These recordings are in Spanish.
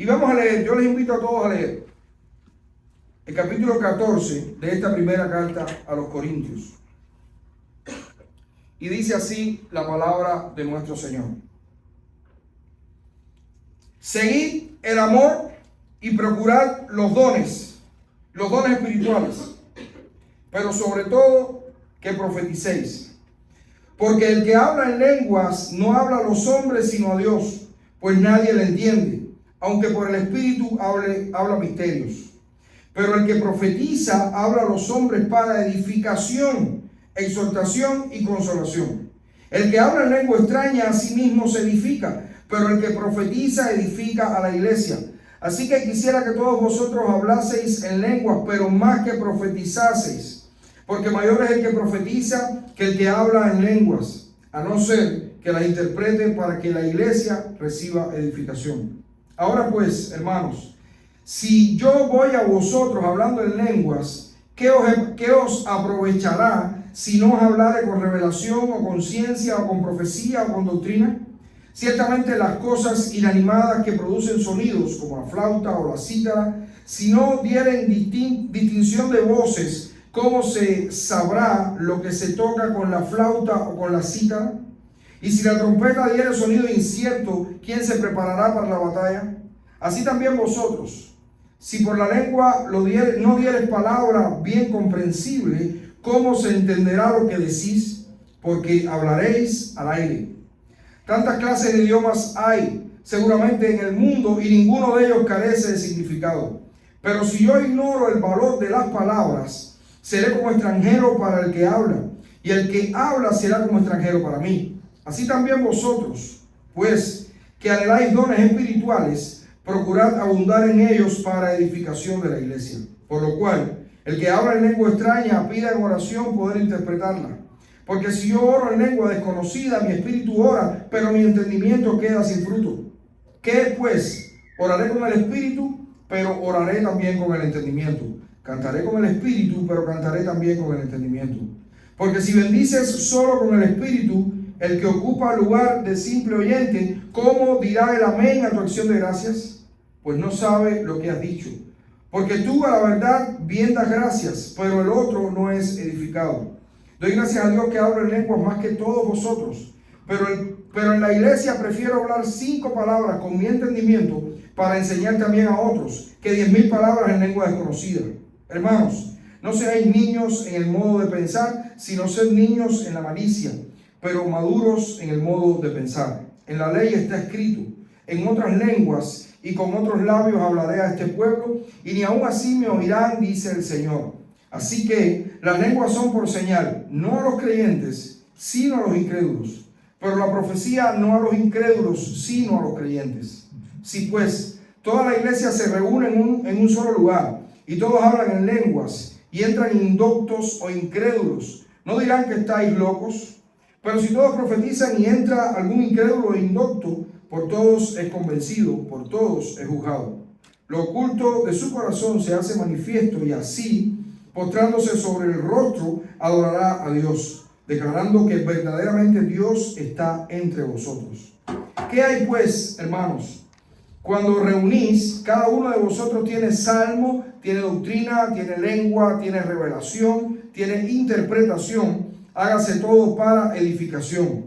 Y vamos a leer, yo les invito a todos a leer el capítulo 14 de esta primera carta a los Corintios. Y dice así la palabra de nuestro Señor. Seguid el amor y procurad los dones espirituales, pero sobre todo que profeticéis. Porque el que habla en lenguas no habla a los hombres sino a Dios, pues nadie le entiende, aunque por el Espíritu habla misterios. Pero el que profetiza habla a los hombres para edificación, exhortación y consolación. El que habla en lengua extraña a sí mismo se edifica, pero el que profetiza edifica a la iglesia. Así que quisiera que todos vosotros hablaseis en lenguas, pero más que profetizaseis, porque mayor es el que profetiza que el que habla en lenguas, a no ser que las interprete para que la iglesia reciba edificación. Ahora pues, hermanos, si yo voy a vosotros hablando en lenguas, ¿qué os aprovechará si no os hablare con revelación o con ciencia o con profecía o con doctrina? Ciertamente las cosas inanimadas que producen sonidos, como la flauta o la cítara, si no dieren distinción de voces, ¿cómo se sabrá lo que se toca con la flauta o con la cítara? Y si la trompeta diere sonido incierto, ¿quién se preparará para la batalla? Así también vosotros, si por la lengua no dieres palabra bien comprensible, ¿cómo se entenderá lo que decís? Porque hablaréis al aire. Tantas clases de idiomas hay seguramente en el mundo y ninguno de ellos carece de significado. Pero si yo ignoro el valor de las palabras, seré como extranjero para el que habla, y el que habla será como extranjero para mí. Así también vosotros, pues, que anheláis dones espirituales, procurad abundar en ellos para edificación de la iglesia. Por lo cual, el que habla en lengua extraña pida en oración poder interpretarla. Porque si yo oro en lengua desconocida, mi espíritu ora, pero mi entendimiento queda sin fruto. ¿Qué pues? Oraré con el espíritu, pero oraré también con el entendimiento. Cantaré con el espíritu, pero cantaré también con el entendimiento. Porque si bendices solo con el espíritu, el que ocupa lugar de simple oyente, ¿cómo dirá el amén a tu acción de gracias? Pues no sabe lo que has dicho. Porque tú a la verdad bien das gracias, pero el otro no es edificado. Doy gracias a Dios que hablo en lenguas más que todos vosotros, pero en la iglesia prefiero hablar 5 palabras con mi entendimiento para enseñar también a otros que 10,000 palabras en lengua desconocida. Hermanos, no seáis niños en el modo de pensar, sino sed niños en la malicia, pero maduros en el modo de pensar. En la ley está escrito, en otras lenguas y con otros labios hablaré a este pueblo, y ni aun así me oirán, dice el Señor. Así que las lenguas son por señal, no a los creyentes, sino a los incrédulos. Pero la profecía no a los incrédulos, sino a los creyentes. Si pues toda la iglesia se reúne en un solo lugar, y todos hablan en lenguas, y entran indoctos o incrédulos, ¿no dirán que estáis locos? Pero si todos profetizan y entra algún incrédulo o indocto, por todos es convencido, por todos es juzgado. Lo oculto de su corazón se hace manifiesto, y así, postrándose sobre el rostro, adorará a Dios, declarando que verdaderamente Dios está entre vosotros. ¿Qué hay pues, hermanos? Cuando reunís, cada uno de vosotros tiene salmo, tiene doctrina, tiene lengua, tiene revelación, tiene interpretación. Hágase todo para edificación.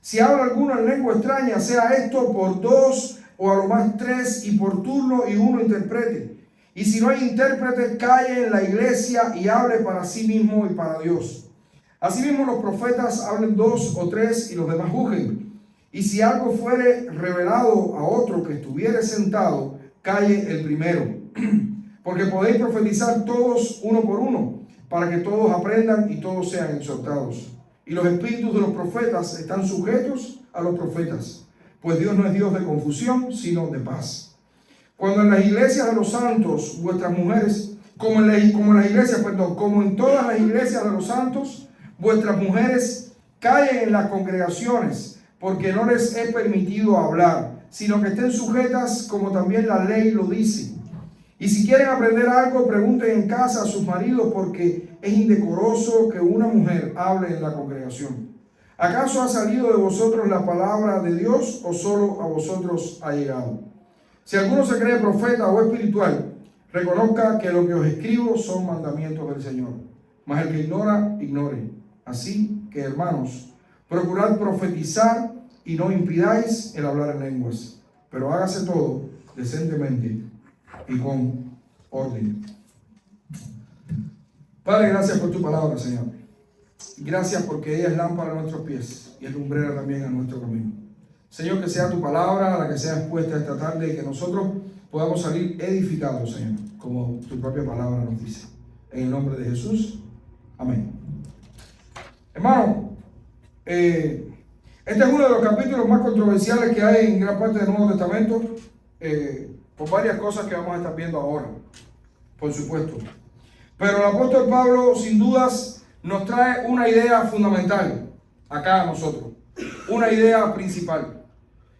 Si habla alguno en lengua extraña, sea esto por 2 o a lo más 3 y por turno y uno interprete. Y si no hay intérprete, calle en la iglesia y hable para sí mismo y para Dios. Asimismo los profetas hablen 2 o 3 y los demás juzguen. Y si algo fuere revelado a otro que estuviere sentado, calle el primero. Porque podéis profetizar todos uno por uno, para que todos aprendan y todos sean exhortados. Y los espíritus de los profetas están sujetos a los profetas, pues Dios no es Dios de confusión, sino de paz. Cuando en las iglesias de los santos, vuestras mujeres, como en todas las iglesias de los santos, vuestras mujeres callen en las congregaciones, porque no les he permitido hablar, sino que estén sujetas como también la ley lo dice. Y si quieren aprender algo, pregunten en casa a sus maridos, porque es indecoroso que una mujer hable en la congregación. ¿Acaso ha salido de vosotros la palabra de Dios o solo a vosotros ha llegado? Si alguno se cree profeta o espiritual, reconozca que lo que os escribo son mandamientos del Señor. Mas el que ignora, ignore. Así que, hermanos, procurad profetizar y no impidáis el hablar en lenguas, pero hágase todo decentemente y con orden. Padre, gracias por tu palabra, Señor. Gracias porque ella es lámpara a nuestros pies y es lumbrera también a nuestro camino. Señor, que sea tu palabra la que sea expuesta esta tarde y que nosotros podamos salir edificados, Señor, como tu propia palabra nos dice. En el nombre de Jesús. Amén. Hermano, este es uno de los capítulos más controversiales que hay en gran parte del Nuevo Testamento, por varias cosas que vamos a estar viendo ahora, por supuesto. Pero el apóstol Pablo, sin dudas, nos trae una idea fundamental acá a nosotros, una idea principal.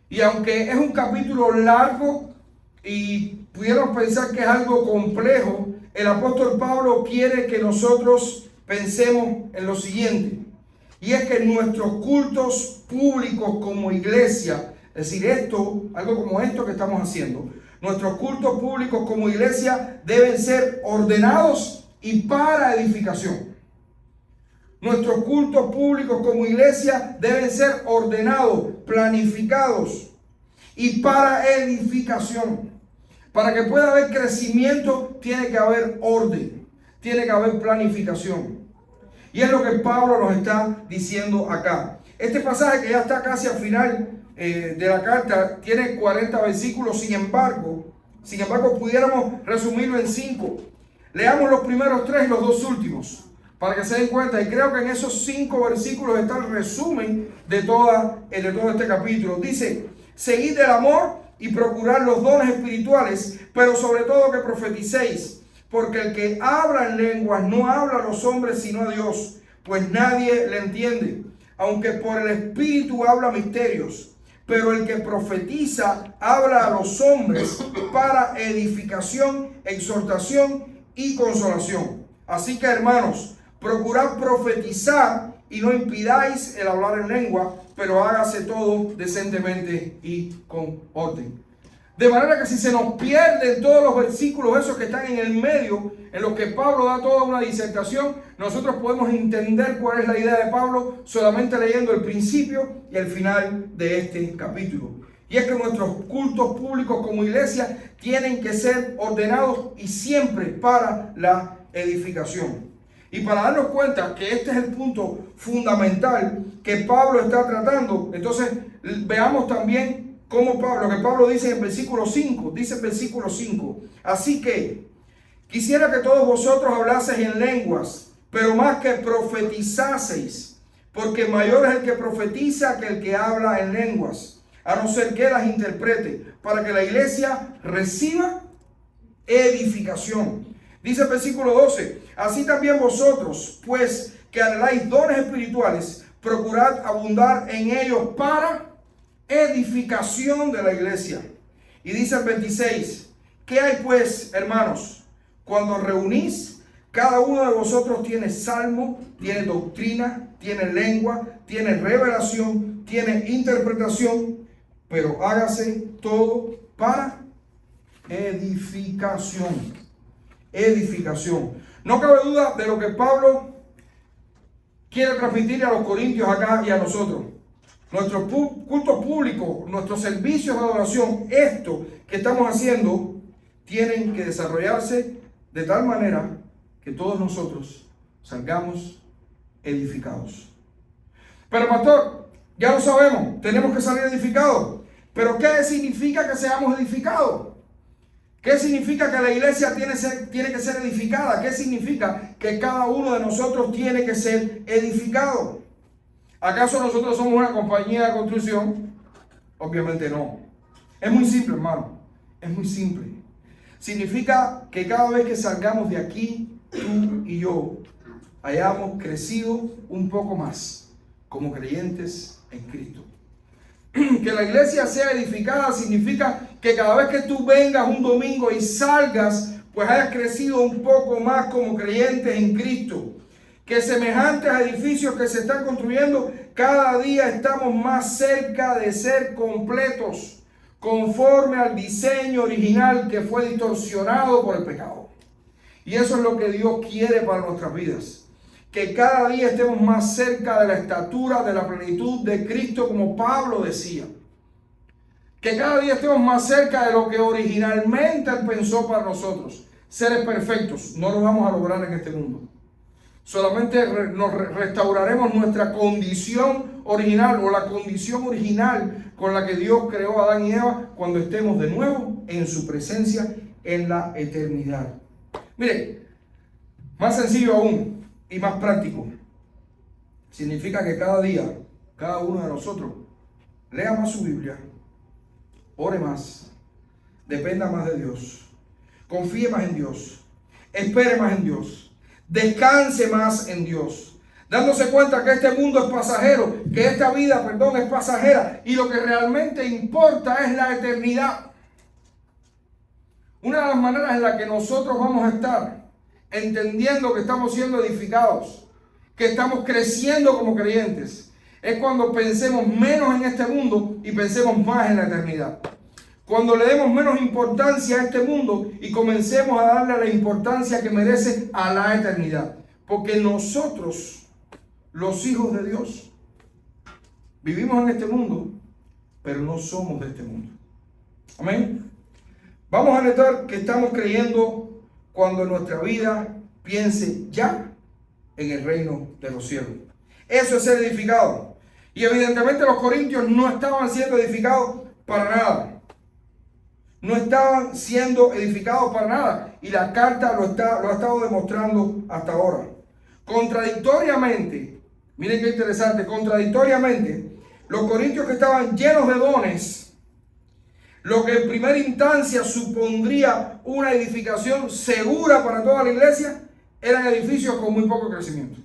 Y aunque es un capítulo largo y pudiéramos pensar que es algo complejo, el apóstol Pablo quiere que nosotros pensemos en lo siguiente. Y es que nuestros cultos públicos como iglesia, es decir, algo como esto que estamos haciendo, nuestros cultos públicos como iglesia deben ser ordenados y para edificación. Nuestros cultos públicos como iglesia deben ser ordenados, planificados y para edificación. Para que pueda haber crecimiento, tiene que haber orden, tiene que haber planificación. Y es lo que Pablo nos está diciendo acá. Este pasaje que ya está casi al final de la carta tiene 40 versículos, sin embargo, pudiéramos resumirlo en 5. Leamos los primeros 3 y los 2 últimos, para que se den cuenta, y creo que en esos 5 versículos está el resumen de todo este capítulo. Dice: seguid el amor y procurad los dones espirituales, pero sobre todo que profeticéis, porque el que habla en lenguas no habla a los hombres sino a Dios, pues nadie le entiende, aunque por el Espíritu habla misterios. Pero el que profetiza habla a los hombres para edificación, exhortación y consolación. Así que, hermanos, procurad profetizar y no impidáis el hablar en lengua, pero hágase todo decentemente y con orden. De manera que si se nos pierden todos los versículos esos que están en el medio, en los que Pablo da toda una disertación, nosotros podemos entender cuál es la idea de Pablo solamente leyendo el principio y el final de este capítulo. Y es que nuestros cultos públicos como iglesia tienen que ser ordenados y siempre para la edificación. Y para darnos cuenta que este es el punto fundamental que Pablo está tratando, entonces veamos también lo que Pablo dice en el versículo 5. Dice el versículo 5: así que quisiera que todos vosotros hablaseis en lenguas, pero más que profetizaseis, porque mayor es el que profetiza que el que habla en lenguas, a no ser que las interprete, para que la iglesia reciba edificación. Dice el versículo 12: así también vosotros, pues que anheláis dones espirituales, procurad abundar en ellos para edificación de la iglesia. Y dice el 26: ¿qué hay pues, hermanos? Cuando reunís, cada uno de vosotros tiene salmo, tiene doctrina, tiene lengua, tiene revelación, tiene interpretación, pero hágase todo para edificación. Edificación. No cabe duda de lo que Pablo quiere transmitir a los corintios acá y a nosotros. Nuestro culto público, nuestros servicios de adoración, esto que estamos haciendo, tienen que desarrollarse de tal manera que todos nosotros salgamos edificados. Pero pastor, ya lo sabemos, tenemos que salir edificados. Pero ¿qué significa que seamos edificados? ¿Qué significa que la iglesia tiene que ser edificada? ¿Qué significa que cada uno de nosotros tiene que ser edificado? ¿Acaso nosotros somos una compañía de construcción? Obviamente no. Es muy simple, hermano. Es muy simple. Significa que cada vez que salgamos de aquí, tú y yo, hayamos crecido un poco más como creyentes en Cristo. Que la iglesia sea edificada significa que cada vez que tú vengas un domingo y salgas, pues hayas crecido un poco más como creyentes en Cristo. Que semejantes edificios que se están construyendo, cada día estamos más cerca de ser completos. conforme al diseño original que fue distorsionado por el pecado. Y eso es lo que Dios quiere para nuestras vidas. Que cada día estemos más cerca de la estatura, de la plenitud de Cristo, como Pablo decía. Que cada día estemos más cerca de lo que originalmente Él pensó para nosotros. Seres perfectos, no lo vamos a lograr en este mundo. Solamente nos restauraremos nuestra condición original, o la condición original con la que Dios creó a Adán y Eva, cuando estemos de nuevo en su presencia en la eternidad. Mire, más sencillo aún y más práctico. Significa que cada día, cada uno de nosotros lea más su Biblia, ore más, dependa más de Dios, confíe más en Dios, espere más en Dios, descanse más en Dios, dándose cuenta que este mundo es pasajero, que esta vida, es pasajera, y lo que realmente importa es la eternidad. Una de las maneras en la que nosotros vamos a estar entendiendo que estamos siendo edificados, que estamos creciendo como creyentes, es cuando pensemos menos en este mundo y pensemos más en la eternidad. Cuando le demos menos importancia a este mundo y comencemos a darle la importancia que merece a la eternidad. Porque nosotros, los hijos de Dios, vivimos en este mundo, pero no somos de este mundo. Amén. Vamos a notar que estamos creyendo cuando nuestra vida piense ya en el reino de los cielos. Eso es ser edificado. Y evidentemente los corintios no estaban siendo edificados para nada. No estaban siendo edificados para nada. Y la carta lo ha estado demostrando hasta ahora. Contradictoriamente, miren qué interesante, contradictoriamente, los corintios que estaban llenos de dones, lo que en primera instancia supondría una edificación segura para toda la iglesia, eran edificios con muy poco crecimiento.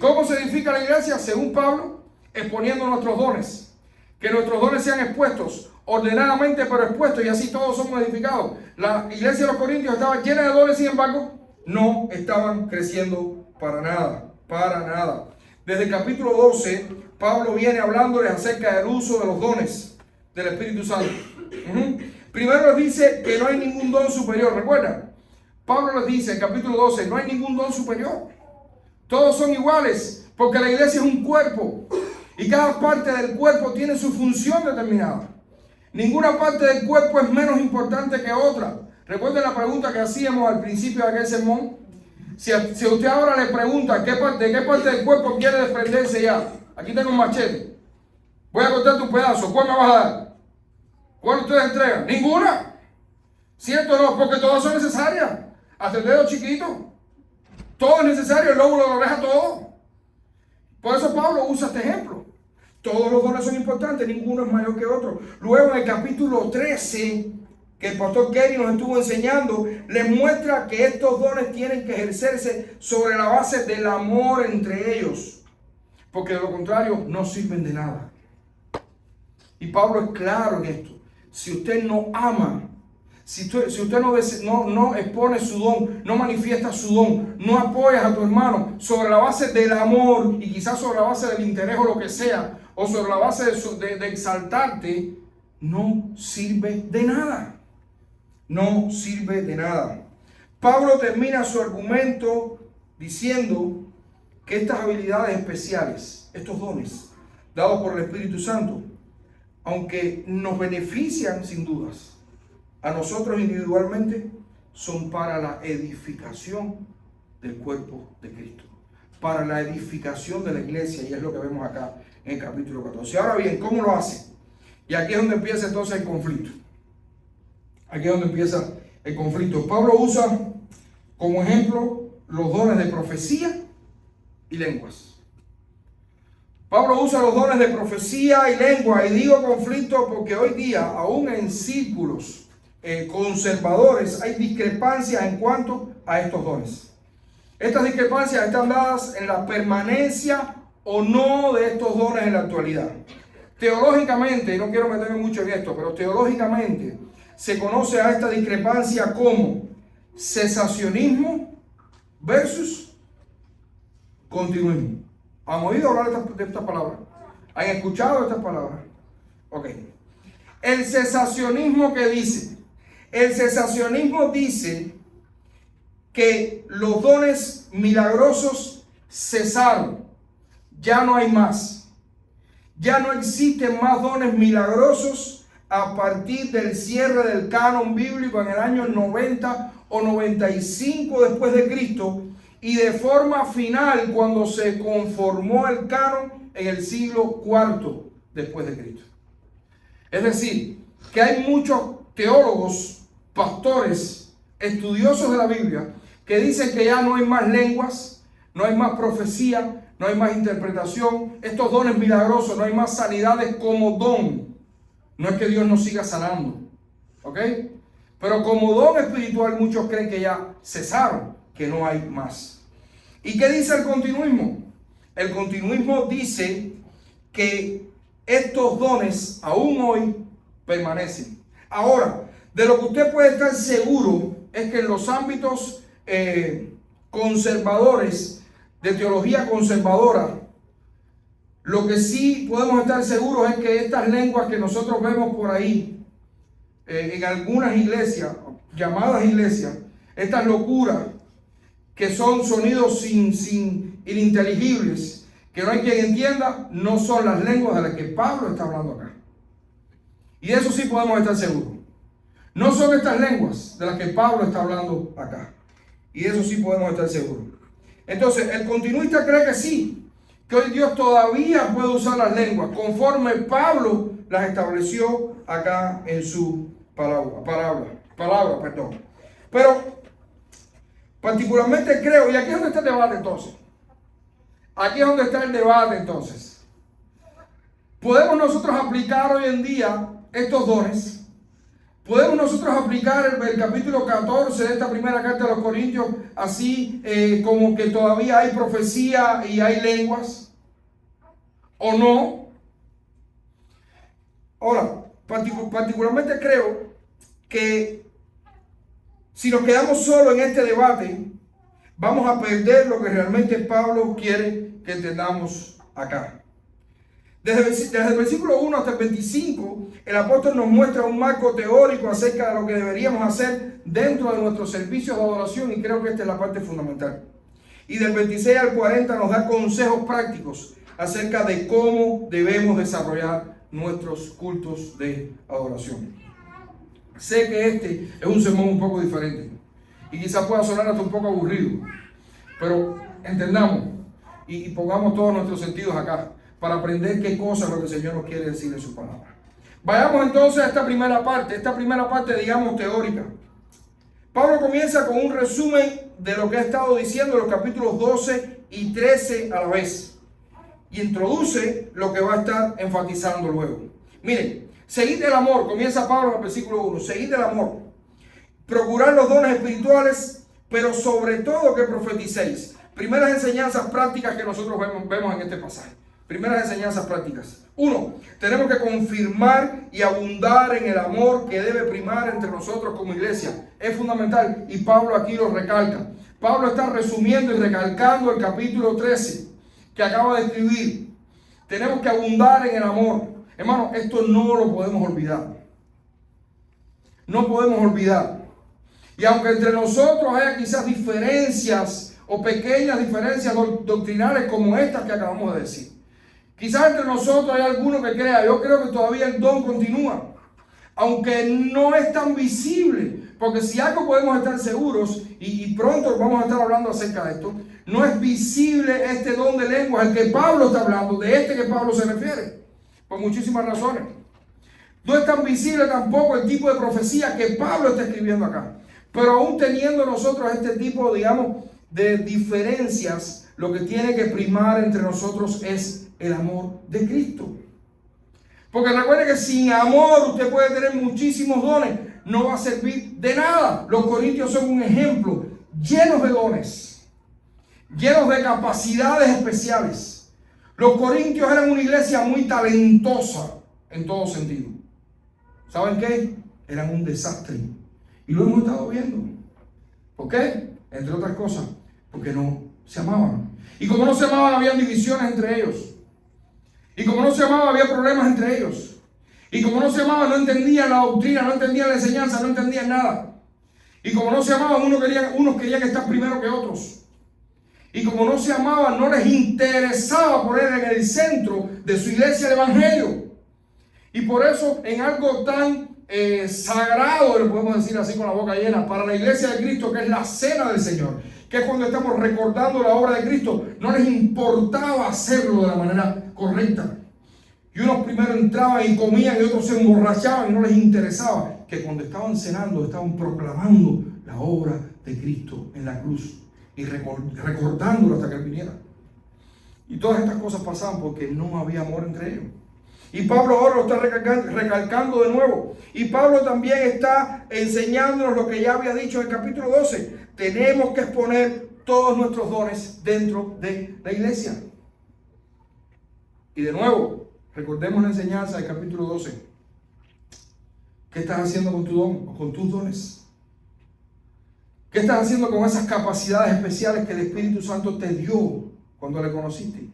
¿Cómo se edifica la iglesia? Según Pablo, exponiendo nuestros dones. Que nuestros dones sean expuestos, ordenadamente pero expuestos, y así todos somos edificados. La iglesia de los corintios estaba llena de dones, sin embargo, no estaban creciendo para nada, para nada. Desde el capítulo 12, Pablo viene hablándoles acerca del uso de los dones del Espíritu Santo. Primero les dice que no hay ningún don superior, ¿recuerdan? Pablo les dice en el capítulo 12, no hay ningún don superior. Todos son iguales, porque la iglesia es un cuerpo. Y cada parte del cuerpo tiene su función determinada. Ninguna parte del cuerpo es menos importante que otra. Recuerden la pregunta que hacíamos al principio de aquel sermón. Si usted ahora le pregunta de qué parte del cuerpo quiere desprenderse ya. Aquí tengo un machete. Voy a cortarte un pedazo. ¿Cuál me vas a dar? ¿Cuál ustedes entregan? Ninguna. ¿Cierto o no? Porque todas son necesarias. Hasta el dedo chiquito. Todo es necesario. El lóbulo de la oreja, todo. Por eso Pablo usa este ejemplo. Todos los dones son importantes, ninguno es mayor que otro. Luego en el capítulo 13, que el pastor Kerry nos estuvo enseñando, les muestra que estos dones tienen que ejercerse sobre la base del amor entre ellos. Porque de lo contrario no sirven de nada. Y Pablo es claro en esto. Si usted no ama, si usted no expone su don, no manifiesta su don, no apoyas a tu hermano sobre la base del amor y quizás sobre la base del interés o lo que sea, o sobre la base de exaltarte, no sirve de nada. No sirve de nada. Pablo termina su argumento diciendo que estas habilidades especiales, estos dones dados por el Espíritu Santo, aunque nos benefician sin dudas a nosotros individualmente, son para la edificación del cuerpo de Cristo, para la edificación de la iglesia, y es lo que vemos acá en el capítulo 14. Ahora bien, ¿cómo lo hace? Y aquí es donde empieza entonces el conflicto. Aquí es donde empieza el conflicto. Pablo usa como ejemplo los dones de profecía y lenguas. Pablo usa los dones de profecía y lengua, y digo conflicto porque hoy día, aún en círculos conservadores, hay discrepancias en cuanto a estos dones. Estas discrepancias están dadas en la permanencia o no de estos dones en la actualidad. Teológicamente, y no quiero meterme mucho en esto, pero teológicamente se conoce a esta discrepancia como cesacionismo versus continuismo. ¿Han oído hablar de estas palabras? ¿Han escuchado estas palabras? Ok. El cesacionismo, ¿qué dice? El cesacionismo dice que los dones milagrosos cesaron. Ya no hay más. Ya no existen más dones milagrosos a partir del cierre del canon bíblico en el año 90 o 95 después de Cristo, y de forma final cuando se conformó el canon en el siglo IV después de Cristo. Es decir, que hay muchos teólogos, pastores, estudiosos de la Biblia que dicen que ya no hay más lenguas, no hay más profecía, no hay más interpretación, estos dones milagrosos, no hay más sanidades como don. No es que Dios nos siga sanando, ¿ok? Pero como don espiritual muchos creen que ya cesaron, que no hay más. ¿Y qué dice el continuismo? El continuismo dice que estos dones aún hoy permanecen. Ahora, de lo que usted puede estar seguro es que en los ámbitos conservadores, de teología conservadora, lo que sí podemos estar seguros es que estas lenguas que nosotros vemos por ahí, en algunas iglesias, llamadas iglesias, estas locuras, que son sonidos ininteligibles, que no hay quien entienda, no son las lenguas de las que Pablo está hablando acá. Y de eso sí podemos estar seguros. No son estas lenguas de las que Pablo está hablando acá. Y de eso sí podemos estar seguros. Entonces, el continuista cree que sí, que hoy Dios todavía puede usar las lenguas, conforme Pablo las estableció acá en su palabra. Pero, particularmente creo, y aquí es donde está el debate entonces. Aquí es donde está el debate entonces. ¿Podemos nosotros aplicar hoy en día estos dones? ¿Podemos nosotros aplicar el capítulo 14 de esta primera carta de los Corintios así como que todavía hay profecía y hay lenguas? ¿O no? Ahora, particularmente creo que si nos quedamos solo en este debate, vamos a perder lo que realmente Pablo quiere que entendamos acá. Desde el versículo 1 hasta el 25, el apóstol nos muestra un marco teórico acerca de lo que deberíamos hacer dentro de nuestros servicios de adoración, y creo que esta es la parte fundamental. Y del 26 al 40 nos da consejos prácticos acerca de cómo debemos desarrollar nuestros cultos de adoración. Sé que este es un sermón un poco diferente y quizás pueda sonar hasta un poco aburrido, pero entendamos y pongamos todos nuestros sentidos acá para aprender qué cosa es lo que el Señor nos quiere decir en su palabra. Vayamos entonces a esta primera parte, digamos, teórica. Pablo comienza con un resumen de lo que ha estado diciendo en los capítulos 12 y 13 a la vez, y introduce lo que va a estar enfatizando luego. Miren, seguid el amor, comienza Pablo en el versículo 1, seguid el amor, procurad los dones espirituales, pero sobre todo que profeticéis. Primeras enseñanzas prácticas que nosotros vemos en este pasaje. Primeras enseñanzas prácticas. 1. Tenemos que confirmar y abundar en el amor que debe primar entre nosotros como iglesia. Es fundamental y Pablo aquí lo recalca. Pablo está resumiendo y recalcando el capítulo 13 que acaba de escribir. Tenemos que abundar en el amor. Hermano, esto no lo podemos olvidar. No podemos olvidar. Y aunque entre nosotros haya quizás diferencias o pequeñas diferencias doctrinales como estas que acabamos de decir, quizás entre nosotros hay alguno que crea, yo creo que todavía el don continúa, aunque no es tan visible, porque si algo podemos estar seguros, y pronto vamos a estar hablando acerca de esto, no es visible este don de lengua al que Pablo está hablando, de este que Pablo se refiere, por muchísimas razones. No es tan visible tampoco el tipo de profecía que Pablo está escribiendo acá, pero aún teniendo nosotros este tipo, digamos, de diferencias, lo que tiene que primar entre nosotros es el amor de Cristo. Porque recuerde que sin amor usted puede tener muchísimos dones, no va a servir de nada. Los corintios son un ejemplo, llenos de dones, llenos de capacidades especiales. Los corintios eran una iglesia muy talentosa en todo sentido. ¿Saben qué? Eran un desastre. Y lo hemos estado viendo. ¿Por qué? Entre otras cosas, porque no se amaban. Y como no se amaban, había divisiones entre ellos. Y como no se amaban, había problemas entre ellos. Y como no se amaban, no entendían la doctrina, no entendían la enseñanza, no entendían nada. Y como no se amaban, unos querían estar primero que otros. Y como no se amaban, no les interesaba poner en el centro de su iglesia el evangelio. Y por eso, en algo tan sagrado, lo podemos decir así con la boca llena, para la iglesia de Cristo, que es la cena del Señor, que es cuando estamos recordando la obra de Cristo, no les importaba hacerlo de la manera correcta. Y unos primero entraban y comían y otros se emborrachaban y no les interesaba que cuando estaban cenando estaban proclamando la obra de Cristo en la cruz y recordándolo hasta que Él viniera. Y todas estas cosas pasaban porque no había amor entre ellos. Y Pablo ahora lo está recalcando de nuevo. Y Pablo también está enseñándonos lo que ya había dicho en el capítulo 12. Tenemos que exponer todos nuestros dones dentro de la iglesia. Y de nuevo, recordemos la enseñanza del capítulo 12. ¿Qué estás haciendo con tu don o con tus dones? ¿Qué estás haciendo con esas capacidades especiales que el Espíritu Santo te dio cuando le conociste?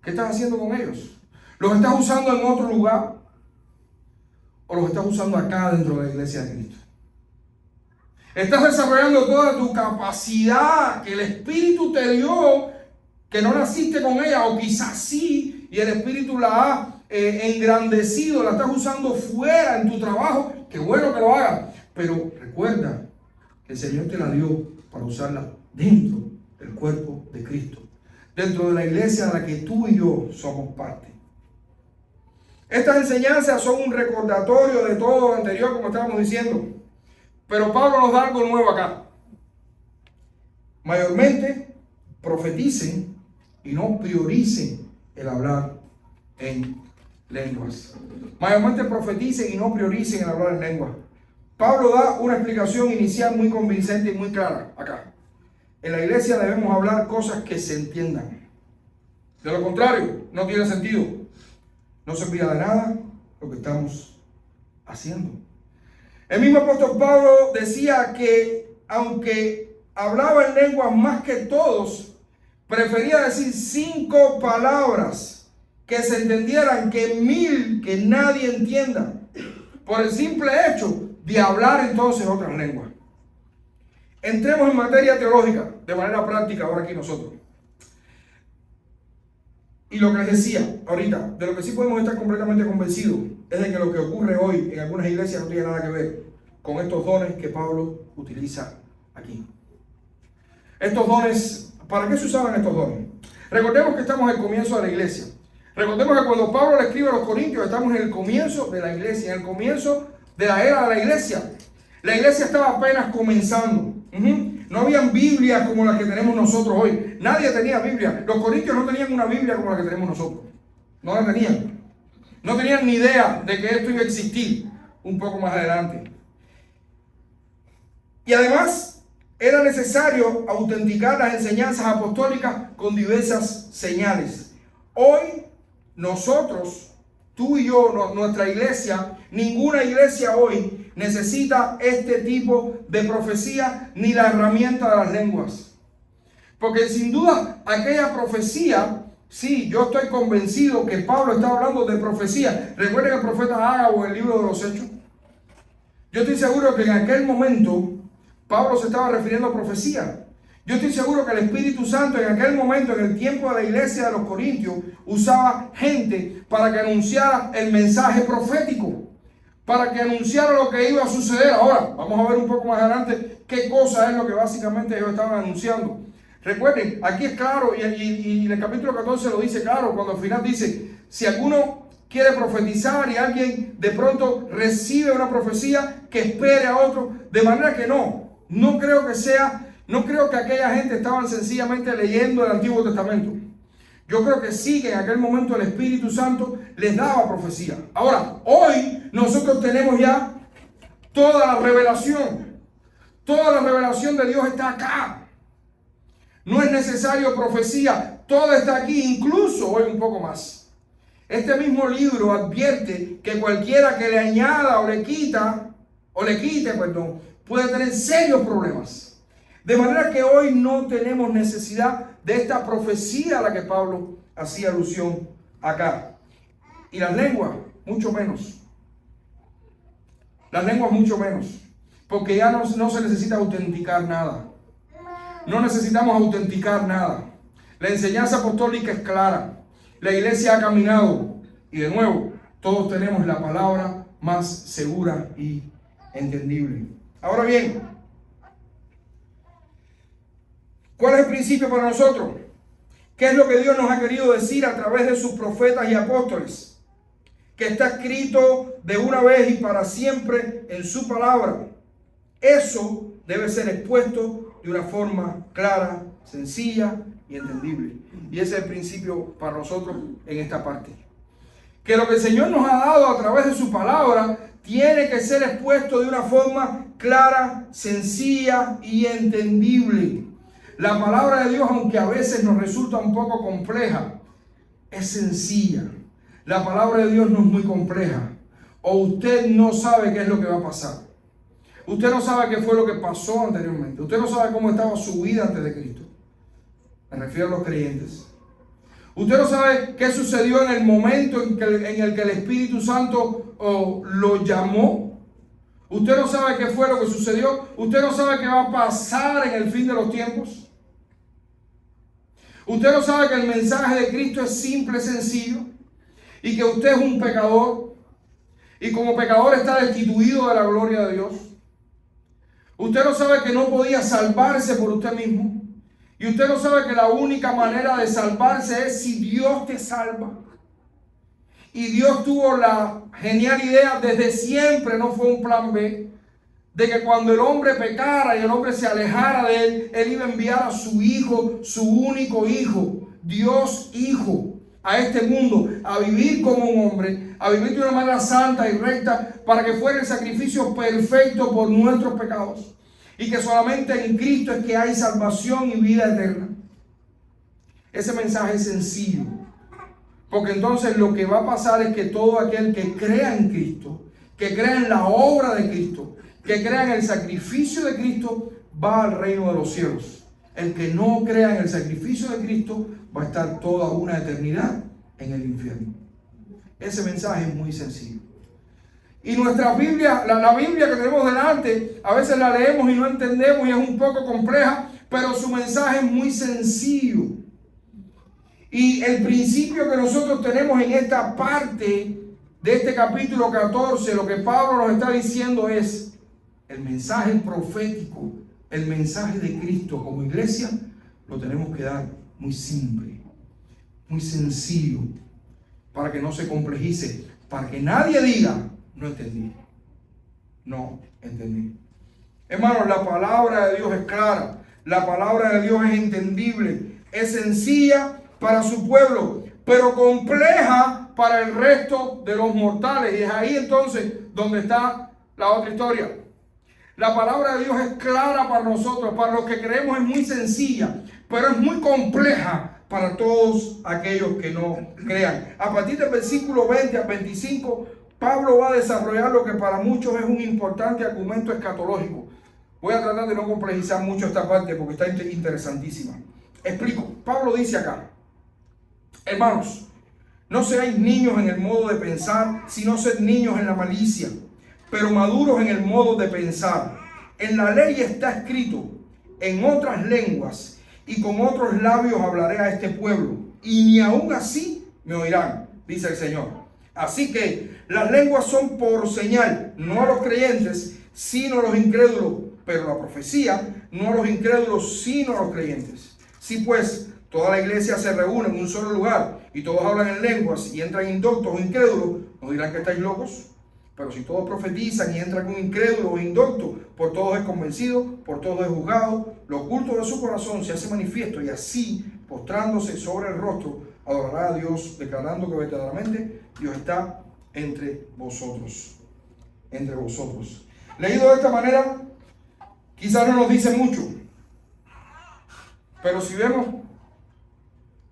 ¿Qué estás haciendo con ellos? ¿Los estás usando en otro lugar o los estás usando acá dentro de la iglesia de Cristo? ¿Estás desarrollando toda tu capacidad que el Espíritu te dio, que no naciste con ella, o quizás sí, y el Espíritu la ha engrandecido, la estás usando fuera en tu trabajo? Qué bueno que lo hagas, pero recuerda que el Señor te la dio para usarla dentro del cuerpo de Cristo, dentro de la iglesia de la que tú y yo somos parte. Estas enseñanzas son un recordatorio de todo lo anterior, como estábamos diciendo. Pero Pablo nos da algo nuevo acá. Mayormente profeticen y no prioricen el hablar en lenguas. Mayormente profeticen y no prioricen el hablar en lenguas. Pablo da una explicación inicial muy convincente y muy clara acá. En la iglesia debemos hablar cosas que se entiendan. De lo contrario, no tiene sentido. No servirá de nada lo que estamos haciendo. El mismo apóstol Pablo decía que aunque hablaba en lenguas más que todos, prefería decir 5 palabras que se entendieran que 1000 que nadie entienda, por el simple hecho de hablar entonces otras lenguas. Entremos en materia teológica de manera práctica ahora aquí nosotros. Y lo que les decía ahorita, de lo que sí podemos estar completamente convencidos, es de que lo que ocurre hoy en algunas iglesias no tiene nada que ver con estos dones que Pablo utiliza aquí. Estos dones, ¿para qué se usaban estos dones? Recordemos que estamos en el comienzo de la iglesia. Recordemos que cuando Pablo le escribe a los Corintios, estamos en el comienzo de la iglesia, en el comienzo de la era de la iglesia. La iglesia estaba apenas comenzando. No habían Biblias como las que tenemos nosotros hoy. Nadie tenía Biblia. Los corintios no tenían una Biblia como la que tenemos nosotros. No la tenían. No tenían ni idea de que esto iba a existir un poco más adelante. Y además era necesario autenticar las enseñanzas apostólicas con diversas señales. Hoy nosotros, tú y yo, nuestra iglesia, ninguna iglesia hoy necesita este tipo de profecía ni la herramienta de las lenguas. Porque sin duda aquella profecía, sí, yo estoy convencido que Pablo está hablando de profecía. Recuerden el profeta Ágabo en el libro de los Hechos. Yo estoy seguro que en aquel momento Pablo se estaba refiriendo a profecía. Yo estoy seguro que el Espíritu Santo en aquel momento, en el tiempo de la iglesia de los Corintios, usaba gente para que anunciara el mensaje profético, para que anunciara lo que iba a suceder. Ahora, vamos a ver un poco más adelante qué cosa es lo que básicamente ellos estaban anunciando. Recuerden, aquí es claro, y en el capítulo 14 lo dice claro, cuando al final dice, si alguno quiere profetizar y alguien de pronto recibe una profecía, que espere a otro, de manera que no creo que aquella gente estaban sencillamente leyendo el Antiguo Testamento. Yo creo que sí, que en aquel momento el Espíritu Santo les daba profecía. Ahora, hoy nosotros tenemos ya toda la revelación. Toda la revelación de Dios está acá. No es necesario profecía. Todo está aquí, incluso hoy un poco más. Este mismo libro advierte que cualquiera que le añada o le quite, puede tener serios problemas. De manera que hoy no tenemos necesidad de esta profecía a la que Pablo hacía alusión acá. Y las lenguas mucho menos. Las lenguas mucho menos. Porque ya no se necesita autenticar nada. No necesitamos autenticar nada. La enseñanza apostólica es clara. La iglesia ha caminado. Y de nuevo, todos tenemos la palabra más segura y entendible. Ahora bien, ¿cuál es el principio para nosotros? ¿Qué es lo que Dios nos ha querido decir a través de sus profetas y apóstoles? Que está escrito de una vez y para siempre en su palabra. Eso debe ser expuesto de una forma clara, sencilla y entendible. Y ese es el principio para nosotros en esta parte. Que lo que el Señor nos ha dado a través de su palabra tiene que ser expuesto de una forma clara, sencilla y entendible. La palabra de Dios, aunque a veces nos resulta un poco compleja, es sencilla. La palabra de Dios no es muy compleja. O usted no sabe qué es lo que va a pasar. Usted no sabe qué fue lo que pasó anteriormente. Usted no sabe cómo estaba su vida antes de Cristo. Me refiero a los creyentes. Usted no sabe qué sucedió en el momento en el que el Espíritu Santo lo llamó. Usted no sabe qué fue lo que sucedió. Usted no sabe qué va a pasar en el fin de los tiempos. Usted no sabe que el mensaje de Cristo es simple, sencillo. Y que usted es un pecador. Y como pecador está destituido de la gloria de Dios. Usted no sabe que no podía salvarse por usted mismo. Y usted no sabe que la única manera de salvarse es si Dios te salva. Y Dios tuvo la genial idea desde siempre, no fue un plan B, de que cuando el hombre pecara y el hombre se alejara de él, él iba a enviar a su hijo, su único hijo, Dios Hijo, a este mundo, a vivir como un hombre, a vivir de una manera santa y recta, para que fuera el sacrificio perfecto por nuestros pecados. Y que solamente en Cristo es que hay salvación y vida eterna. Ese mensaje es sencillo. Porque entonces lo que va a pasar es que todo aquel que crea en Cristo, que crea en la obra de Cristo, que crea en el sacrificio de Cristo, va al reino de los cielos. El que no crea en el sacrificio de Cristo va a estar toda una eternidad en el infierno. Ese mensaje es muy sencillo. Y nuestra Biblia, la Biblia que tenemos delante, a veces la leemos y no entendemos y es un poco compleja, pero su mensaje es muy sencillo. Y el principio que nosotros tenemos en esta parte de este capítulo 14, lo que Pablo nos está diciendo es el mensaje profético, el mensaje de Cristo como iglesia, lo tenemos que dar muy simple, muy sencillo, para que no se complejice, para que nadie diga, no entendí. No entendí. Hermanos, la palabra de Dios es clara. La palabra de Dios es entendible. Es sencilla para su pueblo, pero compleja para el resto de los mortales. Y es ahí entonces donde está la otra historia. La palabra de Dios es clara para nosotros. Para los que creemos es muy sencilla, pero es muy compleja para todos aquellos que no crean. A partir del versículo 20 al 25, Pablo va a desarrollar lo que para muchos es un importante argumento escatológico. Voy a tratar de no complejizar mucho esta parte porque está interesantísima. Explico. Pablo dice acá: hermanos, no seáis niños en el modo de pensar, sino sed niños en la malicia, pero maduros en el modo de pensar. En la ley está escrito: en otras lenguas y con otros labios hablaré a este pueblo, y ni aún así me oirán, dice el Señor. Así que las lenguas son por señal, no a los creyentes, sino a los incrédulos, pero la profecía no a los incrédulos, sino a los creyentes. Si pues toda la iglesia se reúne en un solo lugar y todos hablan en lenguas y entran indoctos o incrédulos, ¿no dirán que estáis locos? Pero si todos profetizan y entran un incrédulo o indocto, por todos es convencido, por todos es juzgado, lo oculto de su corazón se hace manifiesto, y así, postrándose sobre el rostro, adorará a Dios, declarando que verdaderamente Dios está entre vosotros. Entre vosotros. Leído de esta manera, quizás no nos dice mucho. Pero si vemos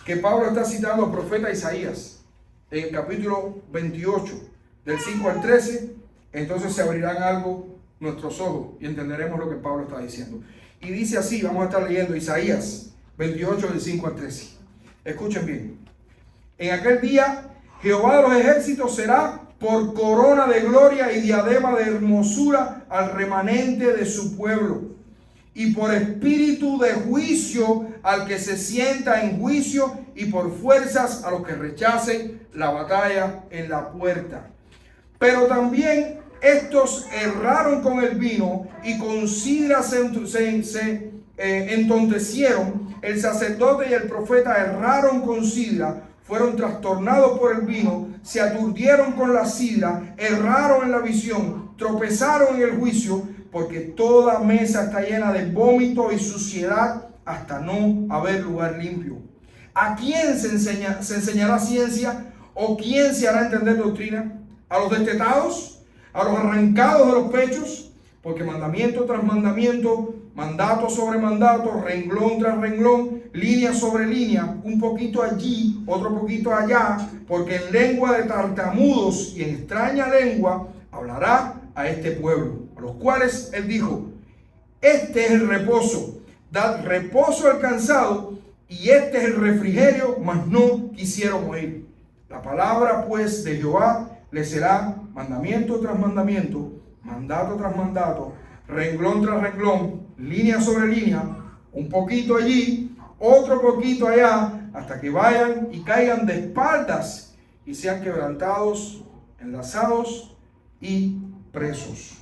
que Pablo está citando al profeta Isaías en el capítulo 28, del 5 al 13, entonces se abrirán algo nuestros ojos y entenderemos lo que Pablo está diciendo. Y dice así, vamos a estar leyendo Isaías 28, del 5 al 13. Escuchen bien. En aquel día, Jehová de los ejércitos será por corona de gloria y diadema de hermosura al remanente de su pueblo, y por espíritu de juicio al que se sienta en juicio, y por fuerzas a los que rechacen la batalla en la puerta. Pero también estos erraron con el vino, y con sidra se entontecieron. El sacerdote y el profeta erraron con sidra, fueron trastornados por el vino, se aturdieron con la sidra, erraron en la visión, tropezaron en el juicio, porque toda mesa está llena de vómito y suciedad hasta no haber lugar limpio. ¿A quién se enseñará ciencia, o quién se hará entender doctrina? ¿A los destetados? ¿A los arrancados de los pechos? Porque mandamiento tras mandamiento, mandato sobre mandato, renglón tras renglón, línea sobre línea, un poquito allí, otro poquito allá, porque en lengua de tartamudos y en extraña lengua hablará a este pueblo, a los cuales él dijo: este es el reposo, dad reposo al cansado, y este es el refrigerio, mas no quisieron oír. La palabra pues de Jehová le será mandamiento tras mandamiento, mandato tras mandato, renglón tras renglón, línea sobre línea, un poquito allí, otro poquito allá, hasta que vayan y caigan de espaldas y sean quebrantados, enlazados y presos.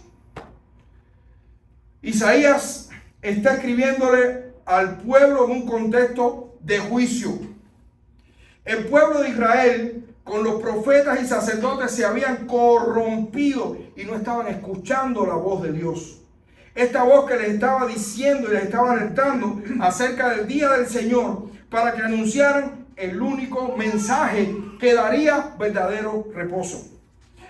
Isaías está escribiéndole al pueblo en un contexto de juicio. El pueblo de Israel, con los profetas y sacerdotes, se habían corrompido y no estaban escuchando la voz de Dios. Esta voz que les estaba diciendo y les estaba alertando acerca del día del Señor, para que anunciaran el único mensaje que daría verdadero reposo.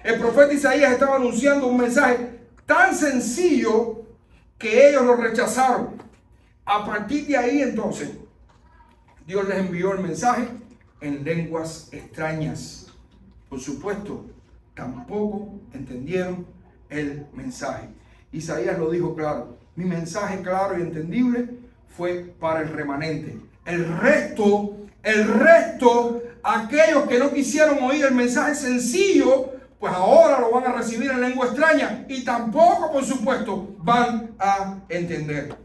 El profeta Isaías estaba anunciando un mensaje tan sencillo que ellos lo rechazaron. A partir de ahí, entonces, Dios les envió el mensaje en lenguas extrañas. Por supuesto, tampoco entendieron el mensaje. Isaías lo dijo claro: mi mensaje claro y entendible fue para el remanente. El resto, aquellos que no quisieron oír el mensaje sencillo, pues ahora lo van a recibir en lengua extraña y tampoco, por supuesto, van a entender.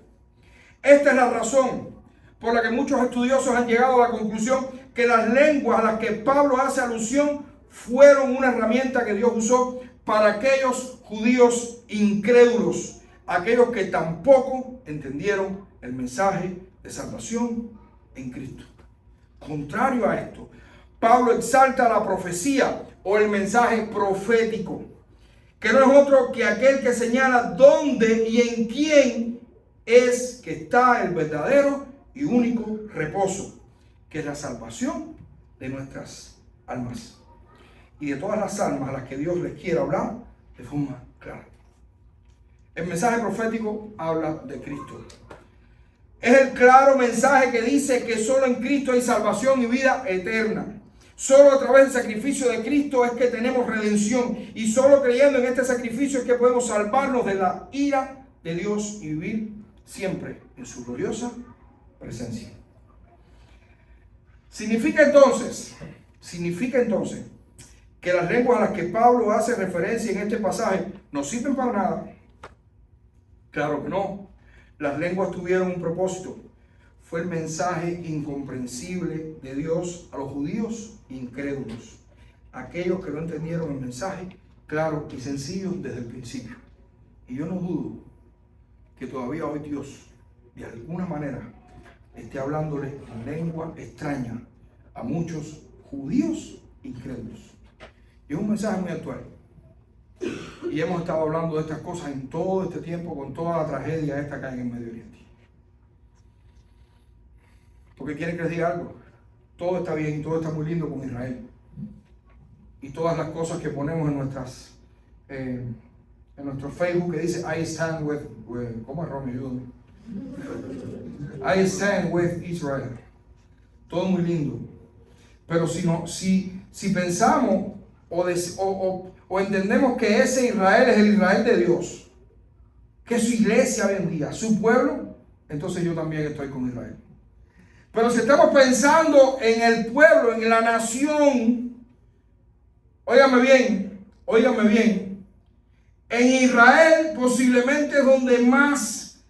Esta es la razón por la que muchos estudiosos han llegado a la conclusión que las lenguas a las que Pablo hace alusión fueron una herramienta que Dios usó para aquellos judíos incrédulos, aquellos que tampoco entendieron el mensaje de salvación en Cristo. Contrario a esto, Pablo exalta la profecía o el mensaje profético, que no es otro que aquel que señala dónde y en quién es que está el verdadero y único reposo, que es la salvación de nuestras almas y de todas las almas a las que Dios les quiere hablar de forma clara. El mensaje profético habla de Cristo. Es el claro mensaje que dice que solo en Cristo hay salvación y vida eterna. Solo a través del sacrificio de Cristo es que tenemos redención, y solo creyendo en este sacrificio es que podemos salvarnos de la ira de Dios y vivir siempre en su gloriosa presencia. Significa entonces que las lenguas a las que Pablo hace referencia en este pasaje no sirven para nada. Claro que no. Las lenguas tuvieron un propósito. Fue el mensaje incomprensible de Dios a los judíos incrédulos, aquellos que no entendieron el mensaje claro y sencillo desde el principio. Y yo no dudo que todavía hoy Dios, de alguna manera, esté hablándole en lengua extraña a muchos judíos incrédulos. Y es un mensaje muy actual. Y hemos estado hablando de estas cosas en todo este tiempo, con toda la tragedia esta que hay en el Medio Oriente. Porque quieren que les diga algo. Todo está bien, todo está muy lindo con Israel. Y todas las cosas que ponemos en nuestro Facebook, que dice I stand with ¿cómo es, Romeo? I stand with Israel. Todo muy lindo. Pero si pensamos o entendemos que ese Israel es el Israel de Dios, que es su iglesia hoy en día, su pueblo, entonces yo también estoy con Israel. Pero si estamos pensando en el pueblo, en la nación, óigame bien, óigame bien, en Israel posiblemente es donde más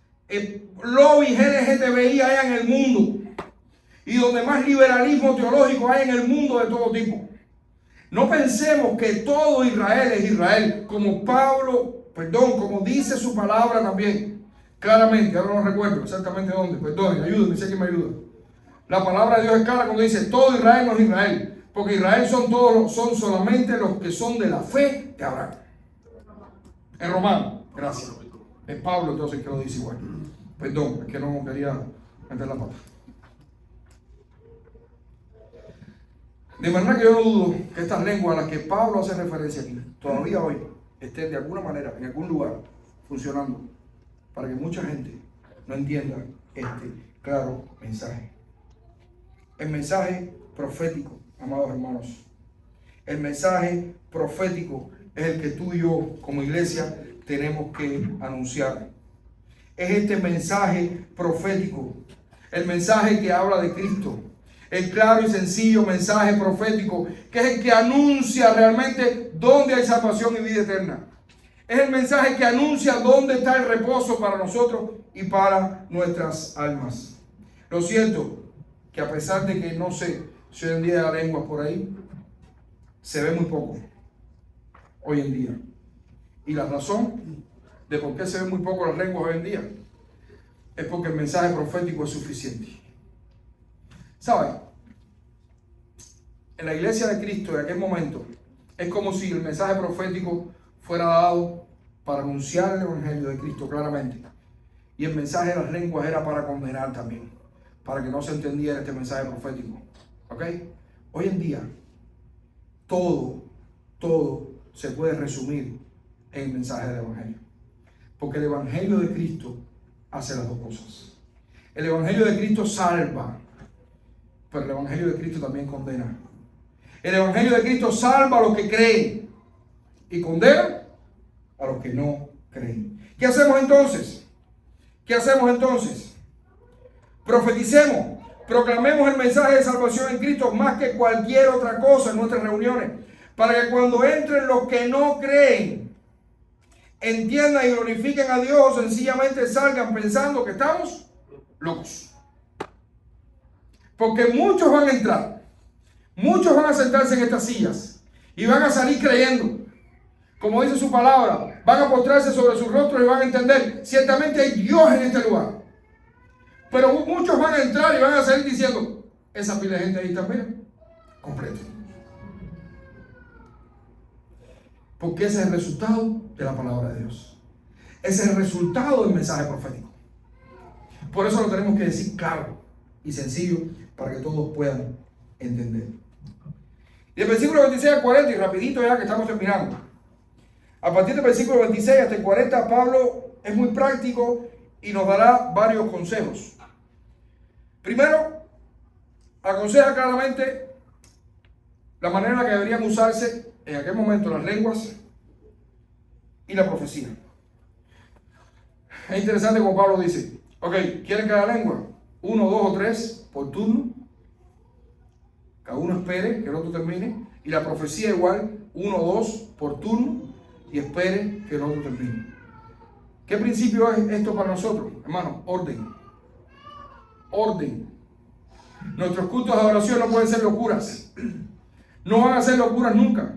lobby LGTBI hay en el mundo y donde más liberalismo teológico hay en el mundo de todo tipo. No pensemos que todo Israel es Israel, como como dice su palabra también, claramente, ahora no recuerdo exactamente dónde, perdón, ayúdenme, sé que me ayuda. La palabra de Dios es clara cuando dice todo Israel no es Israel, porque Israel son solamente los que son de la fe de Abraham. En Romano, gracias. Es Pablo entonces que lo dice igual. Perdón, es que no quería meter la pata. De manera que yo no dudo que estas lenguas a las que Pablo hace referencia aquí, todavía hoy, estén de alguna manera, en algún lugar, funcionando, para que mucha gente no entienda este claro mensaje. El mensaje profético, amados hermanos, el mensaje profético es el que tú y yo, como iglesia, tenemos que anunciar. Es este mensaje profético, el mensaje que habla de Cristo. El claro y sencillo mensaje profético, que es el que anuncia realmente dónde hay salvación y vida eterna. Es el mensaje que anuncia dónde está el reposo para nosotros y para nuestras almas. Lo cierto, que a pesar de que no sé si hoy en día hay lenguas por ahí, se ve muy poco hoy en día. Y la razón de por qué se ven muy poco las lenguas hoy en día es porque el mensaje profético es suficiente. ¿Sabe? En la iglesia de Cristo de aquel momento es como si el mensaje profético fuera dado para anunciar el evangelio de Cristo claramente, y el mensaje de las lenguas era para condenar también, para que no se entendiera este mensaje profético. ¿Ok? Hoy en día todo se puede resumir en el mensaje del evangelio, porque el evangelio de Cristo hace las dos cosas. El evangelio de Cristo salva, pero el evangelio de Cristo también condena. El evangelio de Cristo salva a los que creen y condena a los que no creen. ¿Qué hacemos entonces? ¿Qué hacemos entonces? Profeticemos, proclamemos el mensaje de salvación en Cristo más que cualquier otra cosa en nuestras reuniones, para que cuando entren los que no creen, entiendan y glorifiquen a Dios o sencillamente salgan pensando que estamos locos. Porque muchos van a entrar, muchos van a sentarse en estas sillas y van a salir creyendo. Como dice su palabra, van a postrarse sobre sus rostros y van a entender, ciertamente hay Dios en este lugar. Pero muchos van a entrar y van a salir diciendo, esa pila de gente ahí está, mira, completo. Porque ese es el resultado de la palabra de Dios. Ese es el resultado del mensaje profético. Por eso lo tenemos que decir claro y sencillo para que todos puedan entender. Y el versículo 26 al 40, y rapidito ya que estamos terminando. A partir del versículo 26 hasta el 40, Pablo es muy práctico y nos dará varios consejos. Primero, aconseja claramente la manera en la que deberían usarse en aquel momento las lenguas y la profecía. Es interesante como Pablo dice, ok, ¿quieren cada lengua? 1, 2 o 3 por turno. Cada uno espere que el otro termine. Y la profecía igual, 1 o 2 por turno y espere que el otro termine. ¿Qué principio es esto para nosotros? Hermano, orden. Orden. Nuestros cultos de adoración no pueden ser locuras. No van a ser locuras nunca.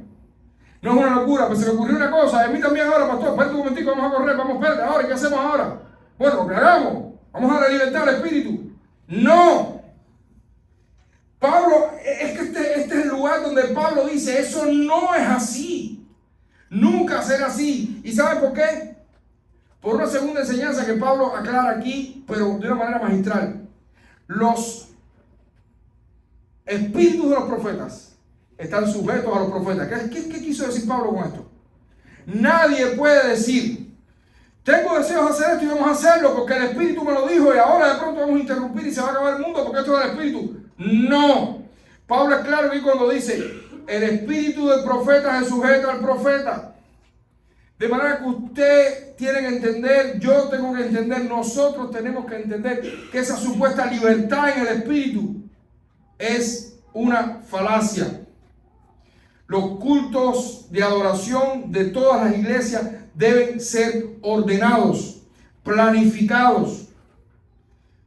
No es una locura, pero se me ocurrió una cosa. A mí también ahora, pastor, espérate un momentico, vamos a correr, vamos a espérate. Ahora, ¿qué hacemos ahora? Bueno, lo que hagamos. Vamos a la libertad al espíritu. No. Pablo, es que este es el lugar donde Pablo dice, eso no es así. Nunca será así. ¿Y sabe por qué? Por una segunda enseñanza que Pablo aclara aquí, pero de una manera magistral. Los espíritus de los profetas están sujetos a los profetas. ¿Qué quiso decir Pablo con esto? Nadie puede decir, tengo deseos de hacer esto y vamos a hacerlo porque el Espíritu me lo dijo y ahora de pronto vamos a interrumpir y se va a acabar el mundo porque esto es del Espíritu. No. Pablo es claro aquí cuando dice, el espíritu del profeta se sujeta al profeta. De manera que usted tiene que entender, yo tengo que entender, nosotros tenemos que entender que esa supuesta libertad en el espíritu es una falacia. Los cultos de adoración de todas las iglesias deben ser ordenados, planificados.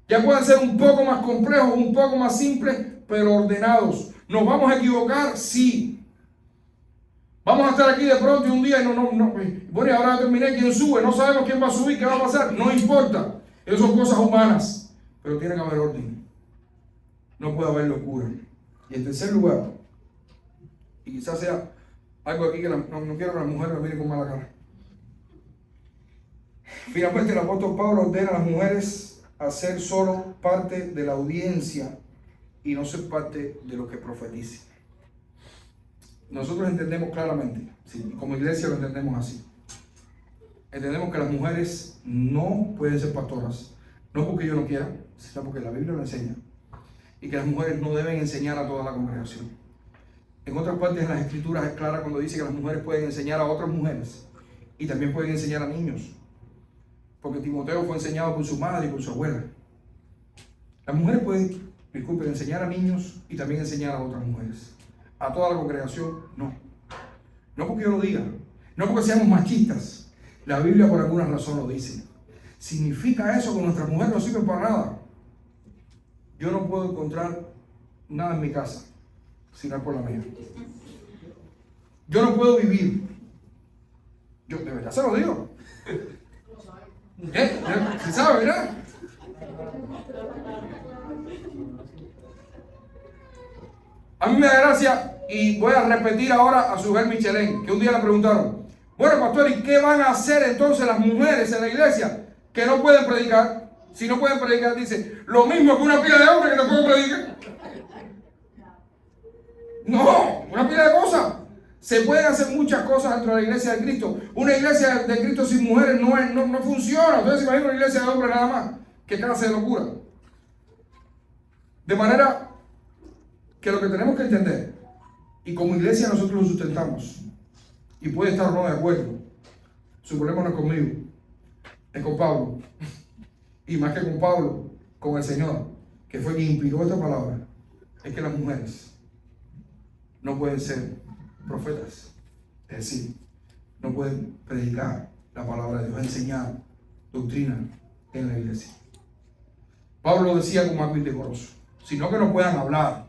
Ya pueden ser un poco más complejos, un poco más simples, pero ordenados. ¿Nos vamos a equivocar? Sí. Vamos a estar aquí de pronto y un día bueno, y ahora terminé, ¿quién sube? No sabemos quién va a subir, qué va a pasar. No importa. Esas son cosas humanas, pero tiene que haber orden. No puede haber locura. Y en tercer lugar, y quizás sea algo aquí que no quiero que las mujeres me miren con mala cara. Finalmente el apóstol Pablo ordena a las mujeres a ser solo parte de la audiencia y no ser parte de lo que profetice. Nosotros entendemos claramente, sí, como iglesia lo entendemos así. Entendemos que las mujeres no pueden ser pastoras, no porque yo no quiera, sino porque la Biblia lo enseña. Y que las mujeres no deben enseñar a toda la congregación. En otras partes de las escrituras es clara cuando dice que las mujeres pueden enseñar a otras mujeres y también pueden enseñar a niños. Porque Timoteo fue enseñado por su madre y por su abuela. Las mujeres pueden, enseñar a niños y también enseñar a otras mujeres. A toda la congregación, no. No porque yo lo diga, no porque seamos machistas. La Biblia por alguna razón lo dice. ¿Significa eso que nuestras mujeres no sirven para nada? Yo no puedo encontrar nada en mi casa si no es por la mía. Yo no puedo vivir. Yo de verdad se lo digo. ¿Se sabe, verdad? A mí me da gracia y voy a repetir ahora a Sujel Michelén, que un día le preguntaron, bueno, pastor, ¿y qué van a hacer entonces las mujeres en la iglesia que no pueden predicar? Si no pueden predicar, dice, lo mismo que una pila de hombres que no pueden predicar. No, una pila de cosas. Se pueden hacer muchas cosas dentro de la iglesia de Cristo. Una iglesia de Cristo sin mujeres no funciona. Ustedes se imaginan una iglesia de hombres nada más. Qué clase de locura. De manera que lo que tenemos que entender, y como iglesia nosotros lo sustentamos, y puede estar o no de acuerdo, su problema no es conmigo, es con Pablo. Y más que con Pablo, con el Señor, que fue quien inspiró esta palabra, es que las mujeres no pueden ser profetas. Es decir, no pueden predicar la palabra de Dios, enseñar doctrina en la iglesia. Pablo lo decía como algo indecoroso, sino que no puedan hablar.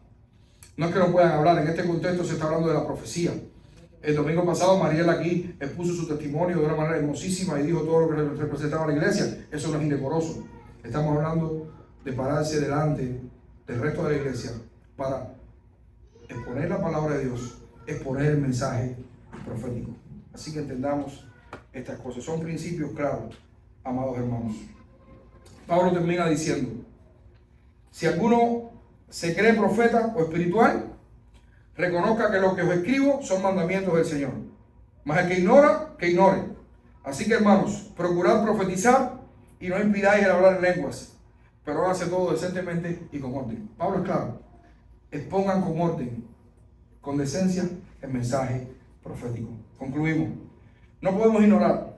No es que no puedan hablar, en este contexto se está hablando de la profecía. El domingo pasado Mariela aquí expuso su testimonio de una manera hermosísima y dijo todo lo que representaba la iglesia. Eso no es indecoroso. Estamos hablando de pararse delante del resto de la iglesia para exponer la palabra de Dios, exponer el mensaje profético. Así que entendamos estas cosas. Son principios claros, amados hermanos. Pablo termina diciendo, si alguno se cree profeta o espiritual, reconozca que lo que os escribo son mandamientos del Señor. Mas el que ignora, que ignore. Así que, hermanos, procurad profetizar y no impidáis el hablar en lenguas, pero hágase todo decentemente y con orden. Pablo es claro. Expongan con orden, con decencia, el mensaje profético. Concluimos. No podemos ignorar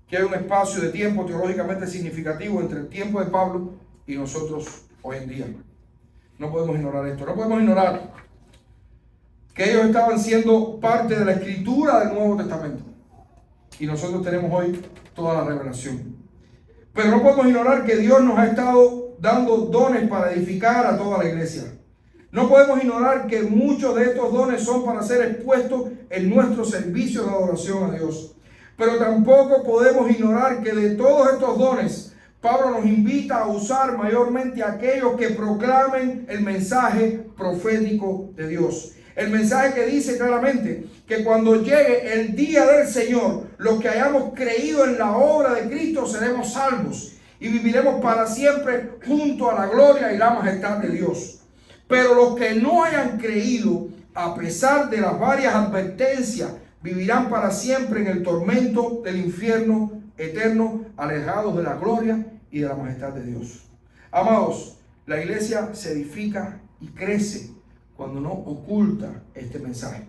que hay un espacio de tiempo teológicamente significativo entre el tiempo de Pablo y nosotros hoy en día. No podemos ignorar esto. No podemos ignorar que ellos estaban siendo parte de la escritura del Nuevo Testamento. Y nosotros tenemos hoy toda la revelación. Pero no podemos ignorar que Dios nos ha estado dando dones para edificar a toda la iglesia. No podemos ignorar que muchos de estos dones son para ser expuestos en nuestro servicio de adoración a Dios. Pero tampoco podemos ignorar que de todos estos dones, Pablo nos invita a usar mayormente a aquellos que proclamen el mensaje profético de Dios. El mensaje que dice claramente que cuando llegue el día del Señor, los que hayamos creído en la obra de Cristo seremos salvos y viviremos para siempre junto a la gloria y la majestad de Dios. Pero los que no hayan creído, a pesar de las varias advertencias, vivirán para siempre en el tormento del infierno eterno, alejados de la gloria y de la majestad de Dios. Amados, la iglesia se edifica y crece cuando no oculta este mensaje.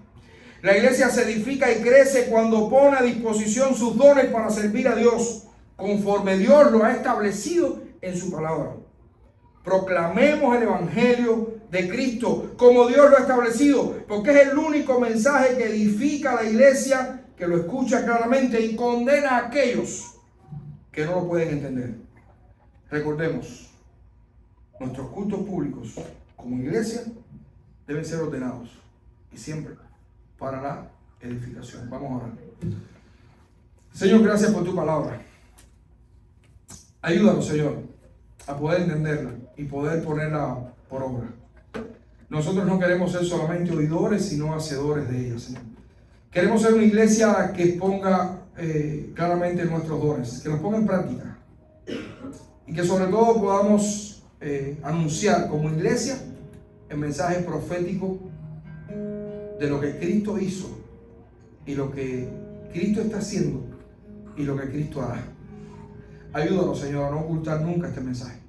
La iglesia se edifica y crece cuando pone a disposición sus dones para servir a Dios, conforme Dios lo ha establecido en su palabra. Proclamemos el Evangelio de Cristo como Dios lo ha establecido, porque es el único mensaje que edifica a la iglesia, que lo escucha claramente y condena a aquellos que no lo pueden entender. Recordemos, nuestros cultos públicos como iglesia deben ser ordenados y siempre para la edificación. Vamos a orar. Señor, gracias por tu palabra. Ayúdanos, Señor, a poder entenderla y poder ponerla por obra. Nosotros no queremos ser solamente oidores, sino hacedores de ella, Señor. Queremos ser una iglesia que ponga claramente nuestros dones, que los ponga en práctica. Y que sobre todo podamos anunciar como iglesia el mensaje profético de lo que Cristo hizo y lo que Cristo está haciendo y lo que Cristo hará. Ayúdanos, Señor, a no ocultar nunca este mensaje.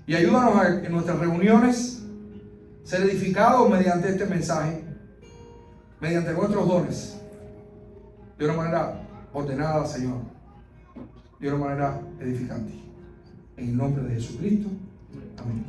Y ayúdanos a en nuestras reuniones ser edificados mediante este mensaje, mediante nuestros dones, de una manera ordenada, Señor, de una manera edificante. En el nombre de Jesucristo. Amén.